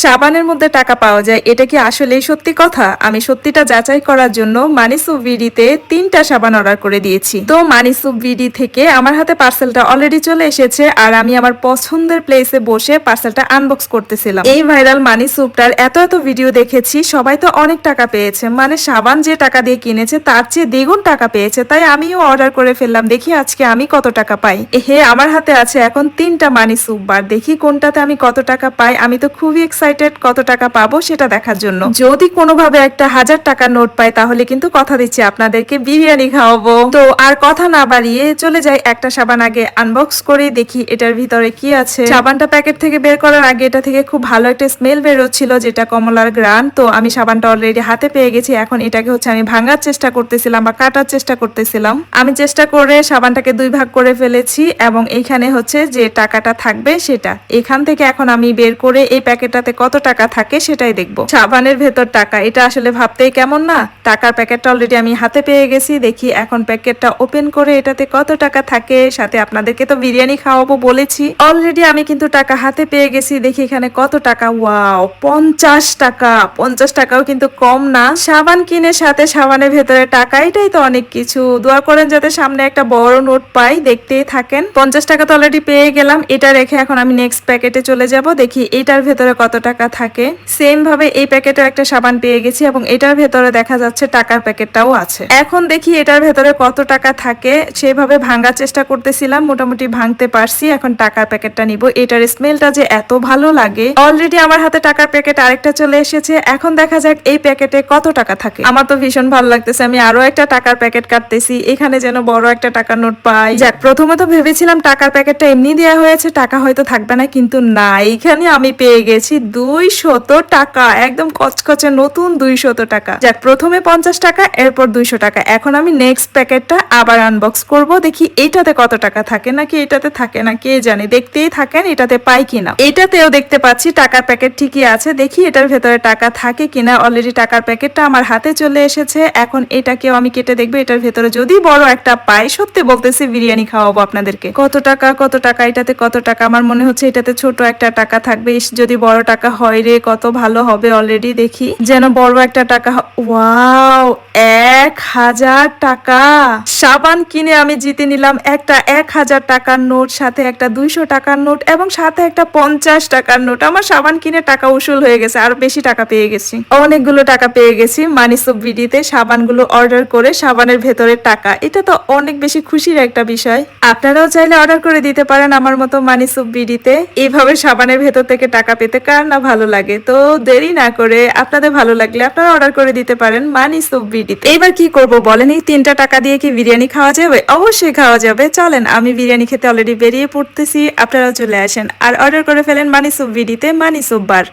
সাবানের মধ্যে টাকা পাওয়া যায়, এটা কি আসলেই সত্যি কথা? আমি সত্যিটা যাচাই করার জন্য মানিসুপ বিডিতে 3টা সাবান অর্ডার করে দিয়েছি। তো মানিসুপ বিডি থেকে আমার হাতে পার্সেলটা অলরেডি চলে এসেছে আর আমি আমার পছন্দের প্লেসে বসে পার্সেলটা আনবক্স করতেছিলাম। এই ভাইরাল মানিসুপটার এত ভিডিও দেখেছি, সবাই তো অনেক টাকা পেয়েছে, মানে সাবান যে টাকা দিয়ে কিনেছে তার চেয়ে দ্বিগুণ টাকা পেয়েছে, তাই আমিও অর্ডার করে ফেললাম। দেখি আজকে আমি কত টাকা পাই। আমার হাতে আছে এখন 3টা মানিসুপ বার, দেখি কোনটাতে আমি কত টাকা পাই। আমি তো খুবই এক্সাইটেড কত টাকা পাবো সেটা দেখার জন্য। যদি কোনোভাবে একটা 1000 টাকার নোট পাই তাহলে কিন্তু কথা দিচ্ছি আপনাদেরকে বিরিয়ানি খাওয়াবো। তো আর কথা না বাড়িয়ে চলে যাই একটা সাবান আগে আনবক্স করে দেখি এটার ভিতরে কি আছে। সাবানটা প্যাকেট থেকে বের করার আগে এটা থেকে খুব ভালো একটা স্মেল বের হচ্ছিল, যেটা কমলার গ্রান। তো আমি সাবানটা অলরেডি হাতে পেয়ে গেছি। এখন এটাকে আমি ভাঙার চেষ্টা করতেছিলাম বা কাটার চেষ্টা করতেছিলাম। আমি চেষ্টা করে সাবানটাকে 2 ভাগ করে ফেলেছি এবং এইখানে যে টাকাটা থাকবে সেটা এখান থেকে এখন আমি বের করে এই প্যাকেটটাতে কত টাকা থাকে সেটাই দেখবো। সাবানের ভেতর টাকা, এটা আসলে ভাবতেই কেমন না। টাকার প্যাকেটটা অলরেডি আমি হাতে পেয়ে গেছি। দেখি এখন প্যাকেটটা ওপেন করে এটাতে কত টাকা থাকে। সাথে আপনাদেরকে তো বিরিয়ানি খাওয়াবো বলেছি। অলরেডি আমি কিন্তু টাকা হাতে পেয়ে গেছি। দেখি এখানে কত টাকা। ওয়াও, 50 টাকা। 50 টাকাও কিন্তু কম না। সাবান কিনে সাথে সাবানের ভেতরে টাকা, এটাই তো অনেক কিছু। দোয়া করেন যাতে সামনে একটা বড় নোট পাই। দেখতেই থাকেন। 50 টাকা তো অলরেডি পেয়ে গেলাম। এটা রেখে এখন আমি নেক্সট প্যাকেটে চলে যাব। দেখি এটার ভেতরে কত টাকা থাকে। সেম ভাবে এই প্যাকেটে একটা সাবান পেয়ে গেছি এবং এটার ভেতরে দেখা যাচ্ছে টাকার প্যাকেটটাও আছে। এখন দেখি এটার ভেতরে কত টাকা থাকে। সেভাবে ভাঙার চেষ্টা করতেছিলাম, মোটামুটি ভাঙতে পারছি। এখন টাকার প্যাকেটটা নিব। এটার স্মেলটা যে এত ভালো লাগে। অলরেডি আমার হাতে টাকার প্যাকেট আরেকটা চলে এসেছে। এখন দেখা যাক এই প্যাকেটে কত টাকা থাকে। আমার তো ভীষণ ভালো লাগতেছে। আমি আরো একটা টাকার প্যাকেট কাটতেছি, এখানে যেন বড় একটা টাকার নোট পাই। যাক, প্রথমে তো ভেবেছিলাম টাকার প্যাকেটটা এমনি দেওয়া হয়েছে, টাকা হয়তো থাকবে না, কিন্তু না, এইখানে আমি পেয়ে গেছি 200 টাকা। একদম কচকচে নতুন 200 টাকা। যাক, প্রথমে 50 টাকা, এরপর 200 টাকা। এখন আমি নেক্সট প্যাকেটটা আবার আনবক্স করব। দেখি এটাতে কত টাকা থাকে, নাকি এটাতে থাকে না কে জানে। দেখতেই থাকেন এটাতে পাই কিনা। এটাতেও দেখতে পাচ্ছি টাকার প্যাকেট ঠিকই আছে। দেখি এটার ভেতরে টাকা থাকে কিনা। অলরেডি টাকার প্যাকেটটা আমার হাতে চলে এসেছে। এখন এটাকেও আমি কেটে দেখবো, এটার ভেতরে যদি বড় একটা পাই, সত্যি বলতেছি বিরিয়ানি খাওয়াবো আপনাদেরকে। কত টাকা, কত টাকা, এটাতে কত টাকা। আমার মনে হচ্ছে এটাতে ছোট একটা টাকা থাকবে। যদি বড় টাকা হয় রে, কত ভালো হবে। অলরেডি দেখি যেন বড় একটা টাকা। ওয়াও, 1000 টাকা। সাবান কিনে আমি জিতে নিলাম একটা 1000 টাকার নোট, সাথে একটা 200 টাকার নোট এবং সাথে একটা 50 টাকার নোট। আমার সাবান কিনে টাকা উসুল হয়ে গেছে, আরো বেশি টাকা পেয়ে গেছি। অনেকগুলো টাকা পেয়ে গেছি মানিসুপ বিডিতে সাবানগুলো অর্ডার করে। সাবানের ভেতরে টাকা, এটা তো অনেক বেশি খুশির একটা বিষয়। আপনারাও চাইলে অর্ডার করে দিতে পারেন আমার মতো মানিসুপ বিডিতে। এইভাবে সাবানের ভেতর থেকে টাকা পেতে কার না ভালো লাগে। তো দেরি না করে আপনাদের ভালো লাগলে আপনারা অর্ডার করে দিতে পারেন মানিসুপ বিডিতে। এবার কি করব বলেন, এই 3টা টাকা দিয়ে কি বিরিয়ানি খাওয়া যাবে? অবশ্যই খাওয়া যাবে। চলেন, আমি বিরিয়ানি খেতে অলরেডি বেরিয়ে পড়তেছি। আপনারাও চলে আসেন আর অর্ডার করে ফেলেন মানিসুপ বিডিতে মানিসুপ বার।